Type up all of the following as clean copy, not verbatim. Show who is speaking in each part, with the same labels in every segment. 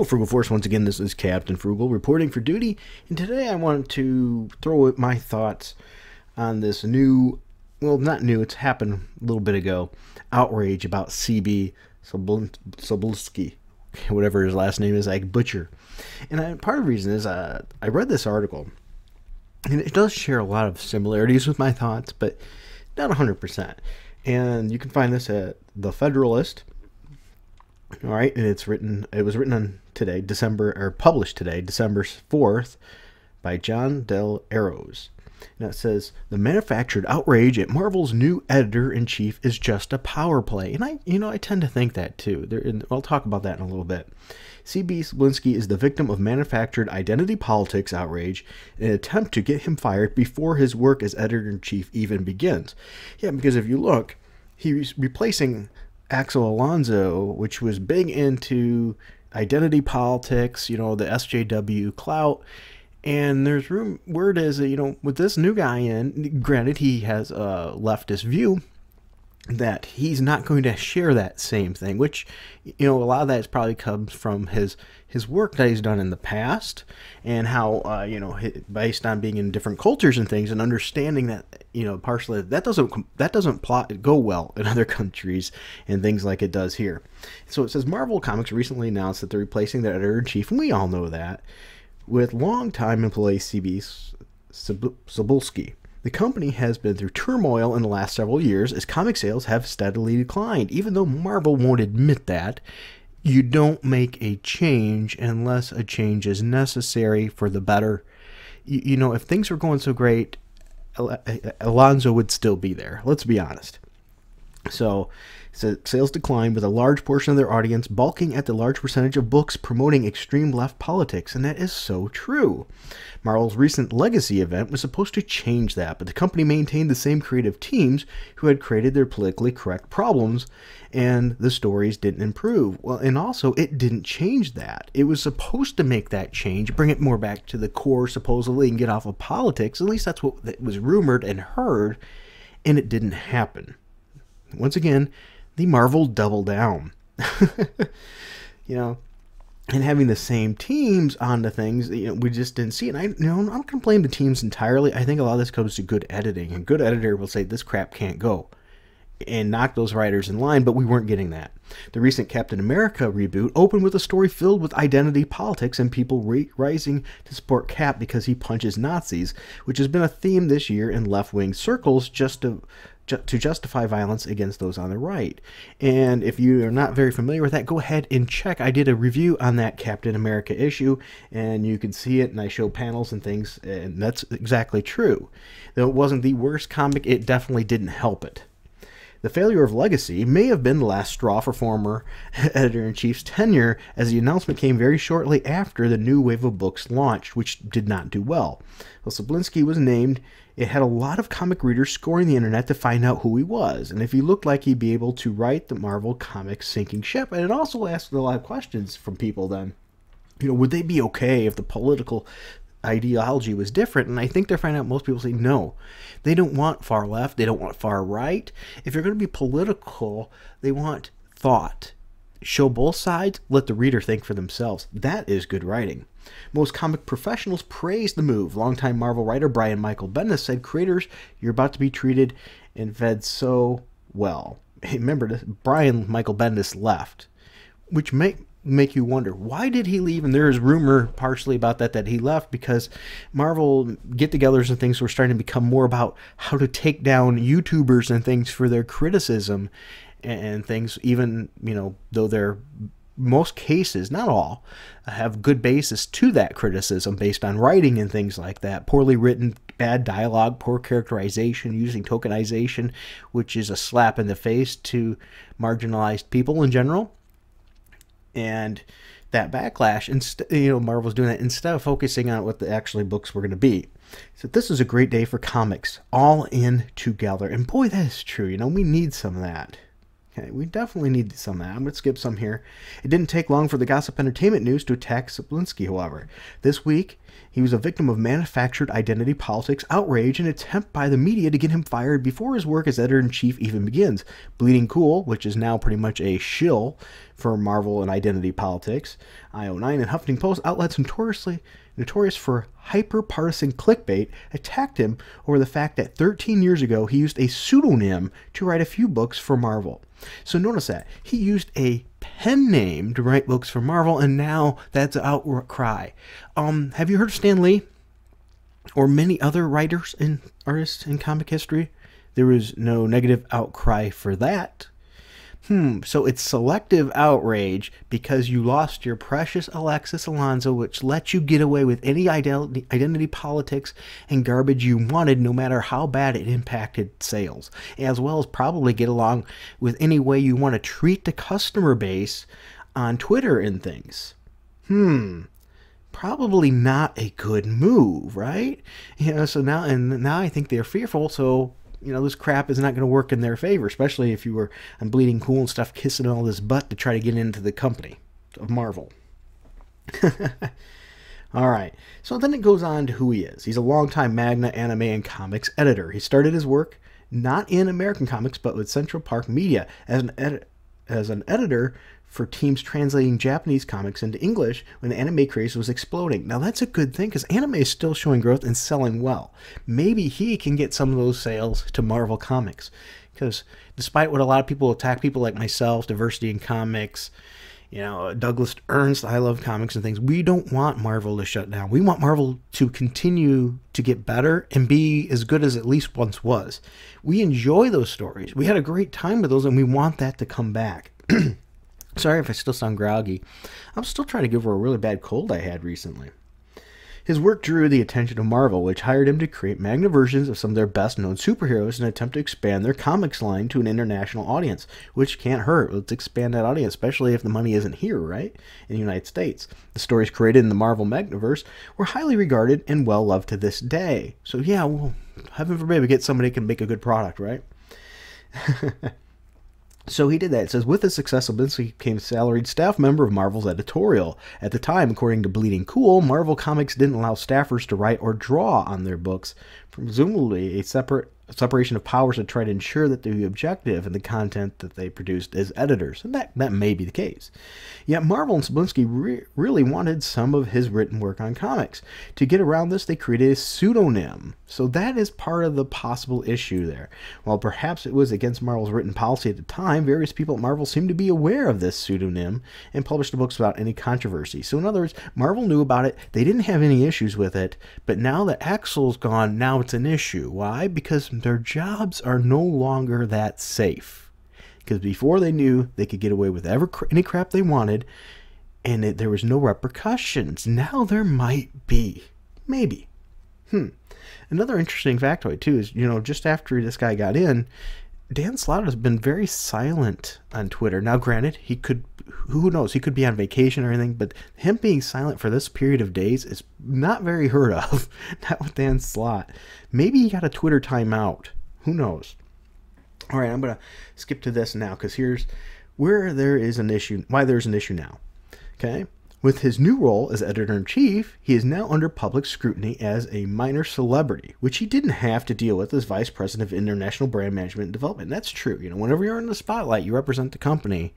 Speaker 1: Hello, Frugal Force. Once again, this is Captain Frugal reporting for duty, and today I want to throw out my thoughts on this new, well, not new, it's happened a little bit ago, outrage about CB Cebulski, whatever his last name is, like butcher. And part of the reason is I read this article, and it does share a lot of similarities with my thoughts, but not 100%. And you can find this at The Federalist. All right, and it was written on today, published today, December 4th, by John Del Arrows. And it says, "The manufactured outrage at Marvel's new editor-in-chief is just a power play." And I tend to think that too. I'll talk about that in a little bit. CB Cebulski is the victim of manufactured identity politics outrage in an attempt to get him fired before his work as editor-in-chief even begins. Yeah, because if you look, he's replacing Axel Alonso, which was big into identity politics, the SJW clout. And there's word is that, with this new guy in, granted he has a leftist view, that he's not going to share that same thing, which, a lot of that probably comes from his work that he's done in the past, and how, based on being in different cultures and things, and understanding that, partially that doesn't go well in other countries and things like it does here. So it says Marvel Comics recently announced that they're replacing their editor-in-chief, and we all know that, with longtime employee CB Cebulski. The company has been through turmoil in the last several years as comic sales have steadily declined. Even though Marvel won't admit that, you don't make a change unless a change is necessary for the better. If things were going so great, Alonso would still be there. Let's be honest. So sales declined with a large portion of their audience balking at the large percentage of books promoting extreme left politics, and that is so true. Marvel's recent Legacy event was supposed to change that, but the company maintained the same creative teams who had created their politically correct problems, and the stories didn't improve. Well, and also, it didn't change that. It was supposed to make that change, bring it more back to the core, supposedly, and get off of politics. At least that's what was rumored and heard, and it didn't happen. Once again, the Marvel double down. And having the same teams on the things, we just didn't see it. I'm not going to blame the teams entirely. I think a lot of this comes to good editing. A good editor will say, this crap can't go, and knock those writers in line, but we weren't getting that. The recent Captain America reboot opened with a story filled with identity politics and people rising to support Cap because he punches Nazis, which has been a theme this year in left-wing circles just to justify violence against those on the right. And if you are not very familiar with that, go ahead and check. I did a review on that Captain America issue, and you can see it, and I show panels and things, and that's exactly true. Though it wasn't the worst comic, it definitely didn't help it. The failure of Legacy may have been the last straw for former editor-in-chief's tenure, as the announcement came very shortly after the new wave of books launched, which did not do well. Well, Cebulski was named. It had a lot of comic readers scoring the internet to find out who he was, and if he looked like he'd be able to write the Marvel Comics sinking ship. And it also asked a lot of questions from people then. Would they be okay if the political ideology was different? And I think they're finding out most people say no. They don't want far left. They don't want far right. If you're going to be political, they want thought. Show both sides. Let the reader think for themselves. That is good writing. Most comic professionals praised the move. Longtime Marvel writer Brian Michael Bendis said, "Creators, you're about to be treated and fed so well." Hey, remember, Brian Michael Bendis left, which make you wonder, why did he leave? And there is rumor partially about that he left because Marvel get-togethers and things were starting to become more about how to take down YouTubers and things for their criticism and things, even, though they're most cases, not all, have good basis to that criticism based on writing and things like that. Poorly written, bad dialogue, poor characterization, using tokenization, which is a slap in the face to marginalized people in general. And that backlash, Marvel's doing that instead of focusing on what the actually books were going to be. So this is a great day for comics, all in together. And boy, that is true. We need some of that. Okay, we definitely need some of that. I'm going to skip some here. It didn't take long for the gossip entertainment news to attack Cebulski, however. This week, he was a victim of manufactured identity politics outrage, an attempt by the media to get him fired before his work as editor-in-chief even begins. Bleeding Cool, which is now pretty much a shill for Marvel and identity politics, IO9 and Huffington Post outlets notorious for hyper-partisan clickbait, attacked him over the fact that 13 years ago he used a pseudonym to write a few books for Marvel. So notice that. He used a pen name to write books for Marvel, and now that's an outcry. Have you heard of Stan Lee? Or many other writers and artists in comic history? There was no negative outcry for that. So it's selective outrage because you lost your precious Alexis Alonso, which let you get away with any identity politics and garbage you wanted, no matter how bad it impacted sales, as well as probably get along with any way you want to treat the customer base on Twitter and things. Probably not a good move, right? So now I think they're fearful, so this crap is not going to work in their favor, especially if you were on Bleeding Cool and stuff, kissing all this butt to try to get into the company of Marvel. All right, so then it goes on to who he is. He's a longtime manga, anime, and comics editor. He started his work not in American comics, but with Central Park Media as an editor for teams translating Japanese comics into English when the anime craze was exploding. Now that's a good thing because anime is still showing growth and selling well. Maybe he can get some of those sales to Marvel Comics, because despite what a lot of people attack people like myself, diversity in comics, Douglas Ernst, I love comics and things, we don't want Marvel to shut down. We want Marvel to continue to get better and be as good as at least once was. We enjoy those stories. We had a great time with those, and we want that to come back. Sorry if I still sound groggy. I'm still trying to get over a really bad cold I had recently. His work drew the attention of Marvel, which hired him to create manga versions of some of their best-known superheroes in an attempt to expand their comics line to an international audience, which can't hurt. Let's expand that audience, especially if the money isn't here, right, in the United States. The stories created in the Marvel Magnaverse were highly regarded and well-loved to this day. So yeah, well, heaven forbid we get somebody who can make a good product, right? So he did that. It says, with his success, Cebulski became a salaried staff member of Marvel's editorial. At the time, according to Bleeding Cool, Marvel Comics didn't allow staffers to write or draw on their books. Presumably, a separation of powers to try to ensure that they be objective in the content that they produced as editors. And that may be the case. Yet Marvel and Cebulski really wanted some of his written work on comics. To get around this, they created a pseudonym. So that is part of the possible issue there. While perhaps it was against Marvel's written policy at the time, various people at Marvel seemed to be aware of this pseudonym and published the books without any controversy. So in other words, Marvel knew about it. They didn't have any issues with it. But now that Axel's gone, now it's an issue. Why? Because their jobs are no longer that safe. Because before they knew they could get away with any crap they wanted, and there was no repercussions. Now there might be. Maybe. Another interesting factoid, too, is, just after this guy got in, Dan Slott has been very silent on Twitter. Now, granted, who knows, he could be on vacation or anything, but him being silent for this period of days is not very heard of. Not with Dan Slott. Maybe he got a Twitter timeout. Who knows? All right, I'm going to skip to this now, because here's where there is an issue, why there's an issue now. Okay? With his new role as editor-in-chief, he is now under public scrutiny as a minor celebrity, which he didn't have to deal with as vice president of international brand management and development. And that's true. Whenever you're in the spotlight, you represent the company,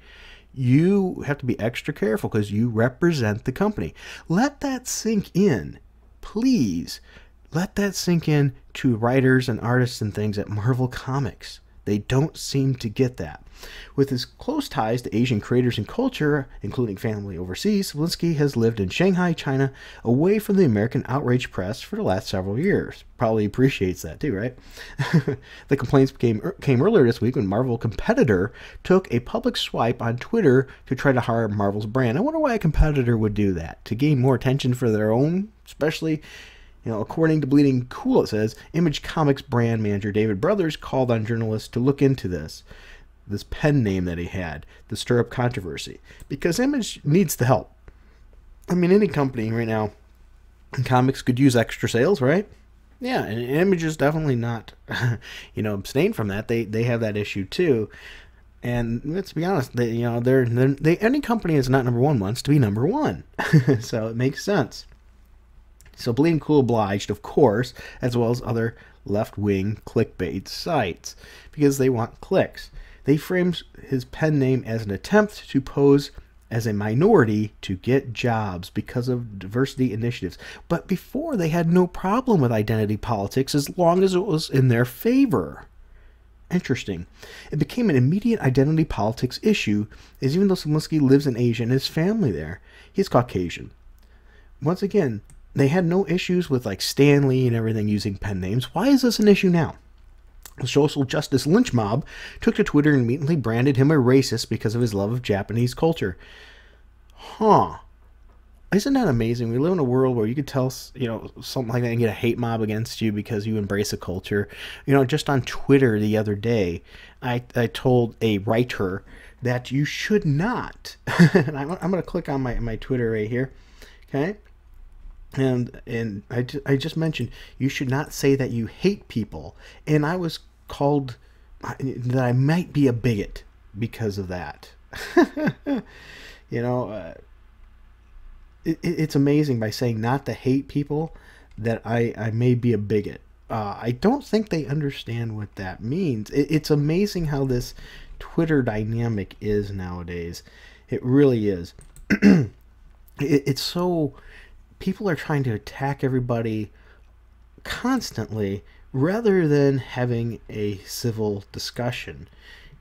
Speaker 1: you have to be extra careful because you represent the company. Let that sink in. Please, let that sink in to writers and artists and things at Marvel Comics. They don't seem to get that. With his close ties to Asian creators and culture, including family overseas, Cebulski has lived in Shanghai, China, away from the American outrage press for the last several years. Probably appreciates that too, right? The complaints came earlier this week when Marvel competitor took a public swipe on Twitter to try to harm Marvel's brand. I wonder why a competitor would do that. To gain more attention for their own, especially... according to Bleeding Cool, it says, Image Comics brand manager David Brothers called on journalists to look into this pen name that he had, to stir up controversy. Because Image needs the help. I mean, any company right now in comics could use extra sales, right? Yeah, and Image is definitely not, abstain from that. They have that issue too. And let's be honest, any company is not number one wants to be number one. So it makes sense. So Bleeding Cool obliged, of course, as well as other left-wing clickbait sites, because they want clicks. They framed his pen name as an attempt to pose as a minority to get jobs because of diversity initiatives. But before, they had no problem with identity politics as long as it was in their favor. Interesting. It became an immediate identity politics issue, as even though Cebulski lives in Asia and his family there, he's Caucasian. Once again, they had no issues with like Stanley and everything using pen names. Why is this an issue now? The social justice lynch mob took to Twitter and immediately branded him a racist because of his love of Japanese culture. Huh. Isn't that amazing? We live in a world where you could tell, something like that and get a hate mob against you because you embrace a culture. Just on Twitter the other day, I told a writer that you should not. And I'm going to click on my Twitter right here. Okay. And I just mentioned you should not say that you hate people, and I was called that I might be a bigot because of that. It's amazing by saying not to hate people that I may be a bigot. I don't think they understand what that means. It's amazing how this Twitter dynamic is nowadays. It really is. It's so... People are trying to attack everybody constantly rather than having a civil discussion,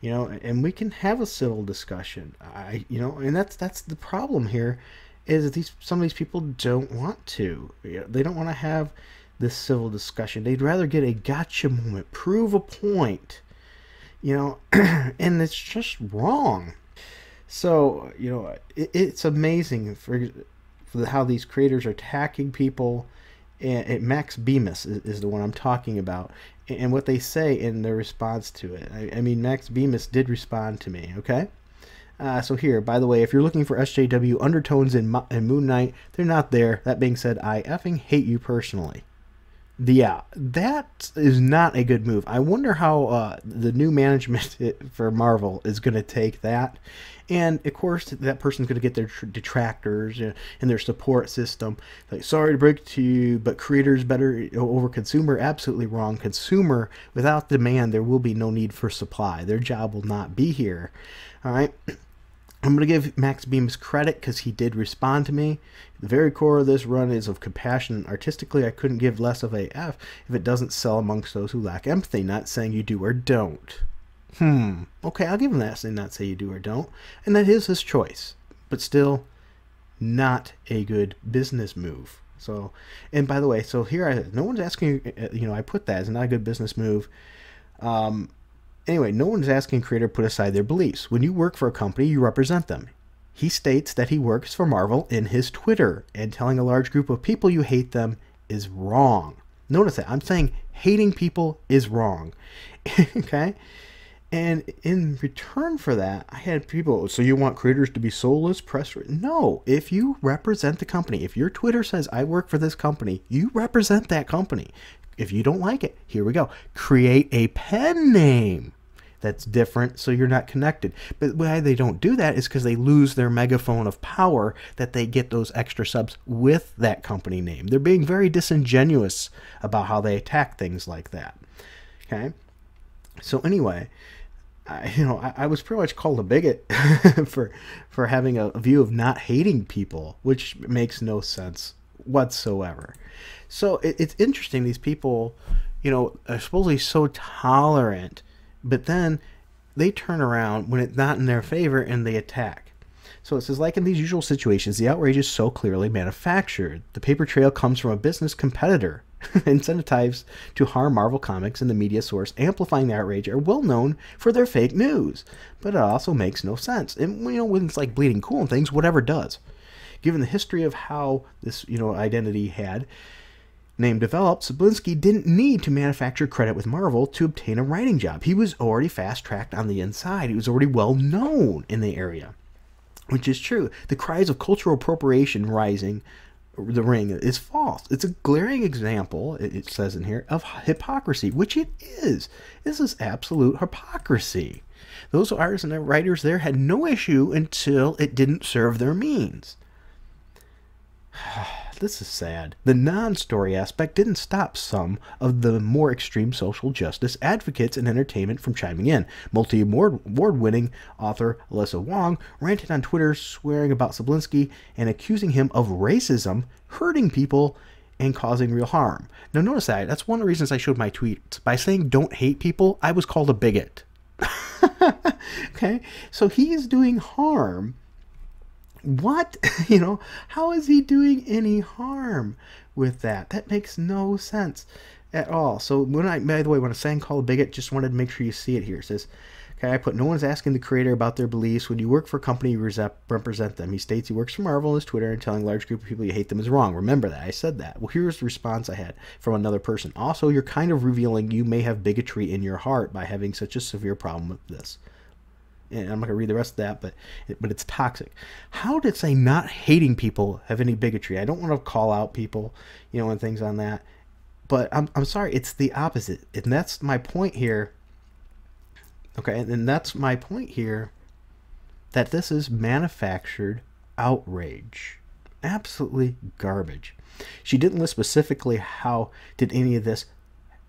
Speaker 1: and we can have a civil discussion. And that's the problem here, is that some of these people don't want to. They don't want to have this civil discussion. They'd rather get a gotcha moment, prove a point, and it's just wrong. So, it's amazing for how these creators are attacking people. And Max Bemis is the one I'm talking about, and what they say in their response to it. I mean, Max Bemis did respond to me, okay? So here, by the way, if you're looking for SJW undertones in Moon Knight, they're not there. That being said, I effing hate you personally. Yeah, that is not a good move. I wonder how the new management for Marvel is going to take that. And, of course, that person's going to get their detractors and their support system. Like, sorry to break it to you, but creators better over consumer. Absolutely wrong. Consumer, without demand, there will be no need for supply. Their job will not be here. All right? I'm going to give Max Bemis credit because he did respond to me. The very core of this run is of compassion, and artistically I couldn't give less of a F if it doesn't sell amongst those who lack empathy. Not saying you do or don't. Okay, I'll give him that, saying not say you do or don't. And that is his choice. But still, not a good business move. So, and by the way, so here, no one's asking, I put that as not a good business move. Anyway, no one's asking creator put aside their beliefs. When you work for a company, you represent them. He states that he works for Marvel in his Twitter, and telling a large group of people you hate them is wrong. Notice that. I'm saying hating people is wrong. Okay? And in return for that, I had people, so you want creators to be soulless? No. If you represent the company, if your Twitter says, I work for this company, you represent that company. If you don't like it, here we go. Create a pen name that's different so you're not connected. But why they don't do that is because they lose their megaphone of power that they get those extra subs with that company name. They're being very disingenuous about how they attack things like that. Okay? So anyway, I was pretty much called a bigot for having a view of not hating people, which makes no sense whatsoever. So it's interesting, these people, are supposedly so tolerant, but then they turn around when it's not in their favor and they attack. So it says, like in these usual situations, the outrage is so clearly manufactured. The paper trail comes from a business competitor, incentivized to harm Marvel Comics, and the media source amplifying the outrage are well known for their fake news. But it also makes no sense. And, when it's like Bleeding Cool and things, whatever does. Given the history of how this, identity had name developed, Cebulski didn't need to manufacture credit with Marvel to obtain a writing job. He was already fast-tracked on the inside. He was already well-known in the area, which is true. The cries of cultural appropriation rising the ring is false. It's a glaring example, it says in here, of hypocrisy, which it is. This is absolute hypocrisy. Those artists and writers there had no issue until it didn't serve their means. This is sad. The non-story aspect didn't stop some of the more extreme social justice advocates in entertainment from chiming in. Multi-award-winning author Alyssa Wong ranted on Twitter, swearing about Cebulski and accusing him of racism, hurting people, and causing real harm. Now notice that. That's one of the reasons I showed my tweets. By saying don't hate people, I was called a bigot. Okay? So he is doing harm. What? You know, how is he doing any harm with that? That makes no sense at all. So by the way, when I'm saying call a bigot, just wanted to make sure you see it here. It says, okay, I put, no one's asking the creator about their beliefs. When you work for a company, you represent them. He states he works for Marvel on his Twitter, and telling a large group of people you hate them is wrong. Remember that. I said that. Well, here's the response I had from another person. Also, you're kind of revealing you may have bigotry in your heart by having such a severe problem with this. And I'm not going to read the rest of that, but it's toxic. How did say not hating people have any bigotry? I don't want to call out people, you know, and things on that. But I'm sorry, it's the opposite. And that's my point here. Okay, and that's my point here, that this is manufactured outrage. Absolutely garbage. She didn't list specifically how did any of this,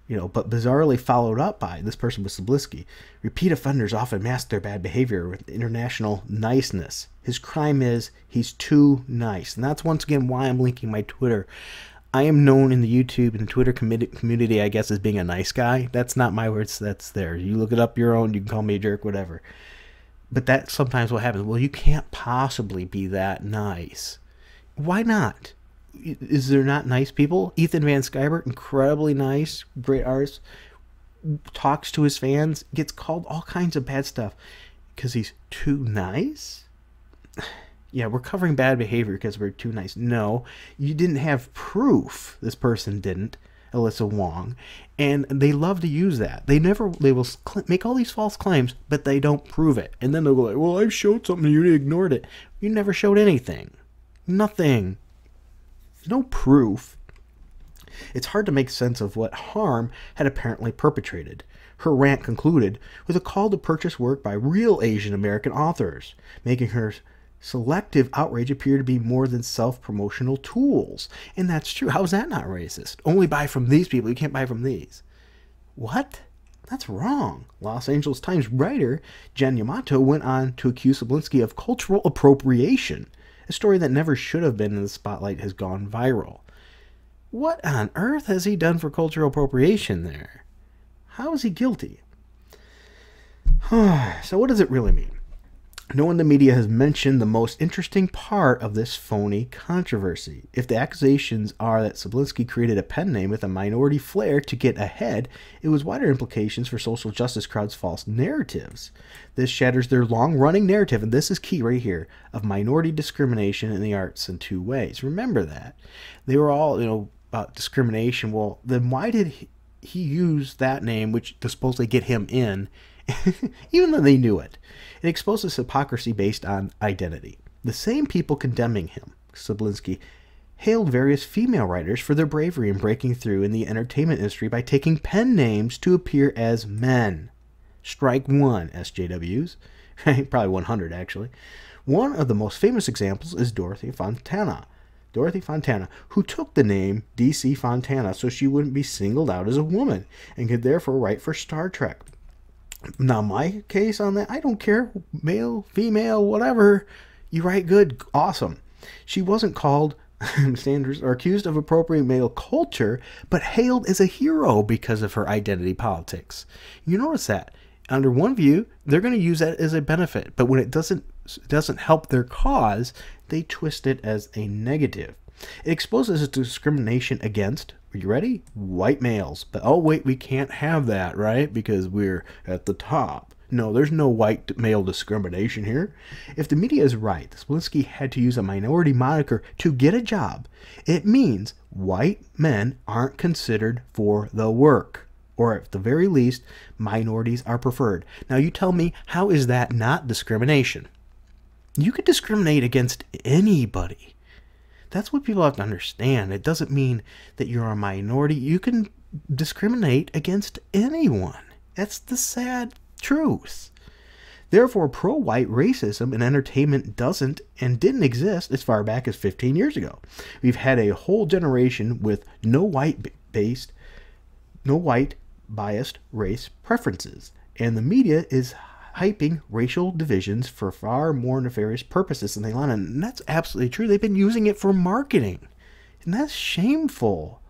Speaker 1: you know, but bizarrely followed up by, this person was Cebulski. Repeat offenders often mask their bad behavior with international niceness. His crime is he's too nice. And that's once again why I'm linking my Twitter. I am known in the YouTube and Twitter community, I guess, as being a nice guy. That's not my words, that's theirs. You look it up your own, you can call me a jerk, whatever. But that's sometimes what happens. Well, you can't possibly be that nice. Why not? Is there not nice people? Ethan Van Sciver, incredibly nice, great artist, talks to his fans, gets called all kinds of bad stuff because he's too nice? Yeah, we're covering bad behavior because we're too nice. No, you didn't have proof. This person didn't, Alyssa Wong, and they love to use that. They will make all these false claims, but they don't prove it. And then they'll go like, well, I showed something, you ignored it. You never showed anything. Nothing. No proof. It's hard to make sense of what harm had apparently perpetrated. Her rant concluded with a call to purchase work by real Asian American authors, making her selective outrage appear to be more than self-promotional tools. And that's true. How is that not racist? Only buy from these people. You can't buy from these. What? That's wrong. Los Angeles Times writer Jen Yamato went on to accuse Cebulski of cultural appropriation. A story that never should have been in the spotlight has gone viral. What on earth has he done for cultural appropriation there? How is he guilty? So what does it really mean? No one in the media has mentioned the most interesting part of this phony controversy. If the accusations are that Cebulski created a pen name with a minority flair to get ahead, it was wider implications for social justice crowds' false narratives. This shatters their long-running narrative, and this is key right here, of minority discrimination in the arts in two ways. Remember that. They were all, you know, about discrimination. Well, then why did he use that name, which to supposedly get him in, even though they knew it? It exposes hypocrisy based on identity. The same people condemning him, Cebulski, hailed various female writers for their bravery in breaking through in the entertainment industry by taking pen names to appear as men. Strike one, SJWs. Probably 100, actually. One of the most famous examples is Dorothy Fontana. Dorothy Fontana, who took the name DC Fontana so she wouldn't be singled out as a woman and could therefore write for Star Trek. Now, my case on that, I don't care, male, female, whatever. You write good, awesome. She wasn't called standards or accused of appropriating male culture, but hailed as a hero because of her identity politics. You notice that. Under one view, they're going to use that as a benefit, but when it doesn't help their cause, they twist it as a negative. It exposes discrimination against, are you ready? White males. But oh wait, we can't have that, right? Because we're at the top. No, there's no white male discrimination here. If the media is right, Cebulski had to use a minority moniker to get a job. It means white men aren't considered for the work. Or at the very least, minorities are preferred. Now you tell me, how is that not discrimination? You could discriminate against anybody. That's what people have to understand. It doesn't mean that you're a minority. You can discriminate against anyone. That's the sad truth. Therefore, pro-white racism in entertainment doesn't and didn't exist as far back as 15 years ago. We've had a whole generation with no white biased race preferences, and the media is hyping racial divisions for far more nefarious purposes than they want. And that's absolutely true. They've been using it for marketing, and that's shameful.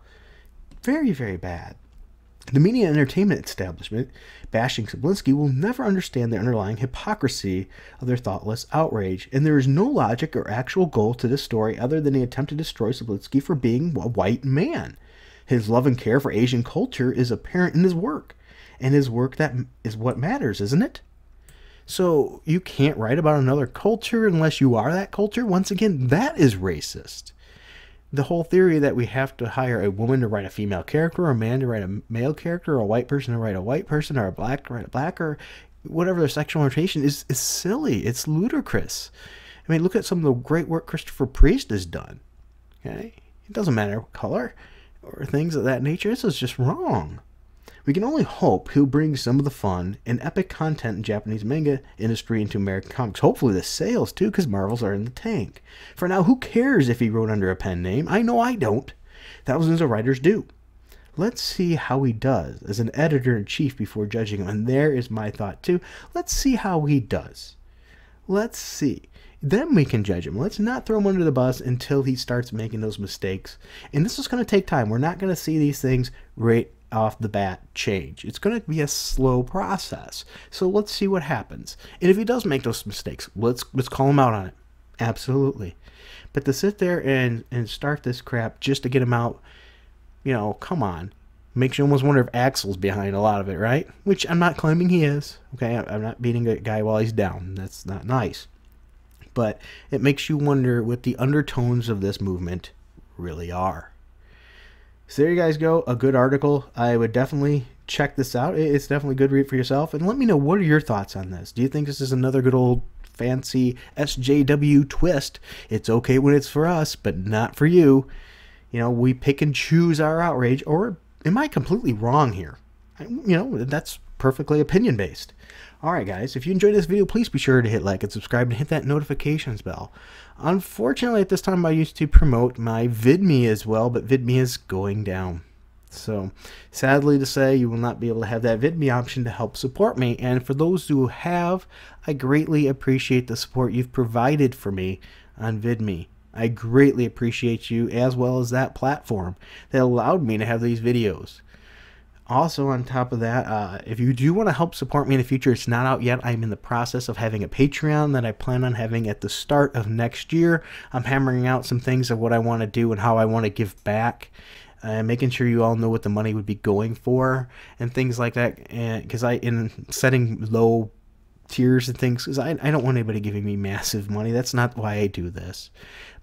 Speaker 1: Very, very bad. The media and entertainment establishment bashing Cebulski will never understand the underlying hypocrisy of their thoughtless outrage, and there is no logic or actual goal to this story other than the attempt to destroy Cebulski for being a white man. His love and care for Asian culture is apparent in his work, and his work that is what matters, isn't it? So you can't write about another culture unless you are that culture. Once again, that is racist. The whole theory that we have to hire a woman to write a female character, or a man to write a male character, or a white person to write a white person, or a black to write a black, or whatever their sexual orientation is silly. It's ludicrous. I mean, look at some of the great work Christopher Priest has done. Okay? It doesn't matter what color or things of that nature. This is just wrong. We can only hope he'll bring some of the fun and epic content in Japanese manga industry into American comics. Hopefully the sales too, because Marvels are in the tank. For now, who cares if he wrote under a pen name? I know I don't. Thousands of writers do. Let's see how he does as an editor-in-chief before judging him. And there is my thought too. Let's see how he does. Let's see. Then we can judge him. Let's not throw him under the bus until he starts making those mistakes. And this is going to take time. We're not going to see these things right off the bat change. It's going to be a slow process. So let's see what happens. And if he does make those mistakes, let's call him out on it. Absolutely. But to sit there and start this crap just to get him out, you know, come on. Makes you almost wonder if Axel's behind a lot of it, right? Which I'm not claiming he is. Okay, I'm not beating a guy while he's down. That's not nice. But it makes you wonder what the undertones of this movement really are. So there you guys go. A good article. I would definitely check this out. It's definitely a good read for yourself. And let me know, what are your thoughts on this? Do you think this is another good old fancy SJW twist? It's okay when it's for us, but not for you. You know, we pick and choose our outrage. Or am I completely wrong here? You know, that's perfectly opinion-based. Alright guys, if you enjoyed this video, please be sure to hit like and subscribe and hit that notifications bell. Unfortunately, at this time I used to promote my VidMe as well, but VidMe is going down. So, sadly to say, you will not be able to have that VidMe option to help support me. And for those who have, I greatly appreciate the support you've provided for me on VidMe. I greatly appreciate you, as well as that platform that allowed me to have these videos. Also, on top of that, if you do want to help support me in the future, it's not out yet. I'm in the process of having a Patreon that I plan on having at the start of next year. I'm hammering out some things of what I want to do and how I want to give back. Making sure you all know what the money would be going for and things like that. And because in setting low tiers and things, because I don't want anybody giving me massive money. That's not why I do this.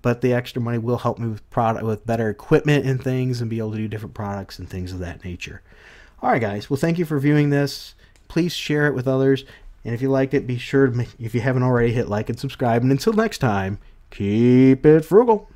Speaker 1: But the extra money will help me with better equipment and things, and be able to do different products and things of that nature. Alright guys, well thank you for viewing this. Please share it with others. And if you liked it, be sure to, if you haven't already, hit like and subscribe. And until next time, keep it frugal.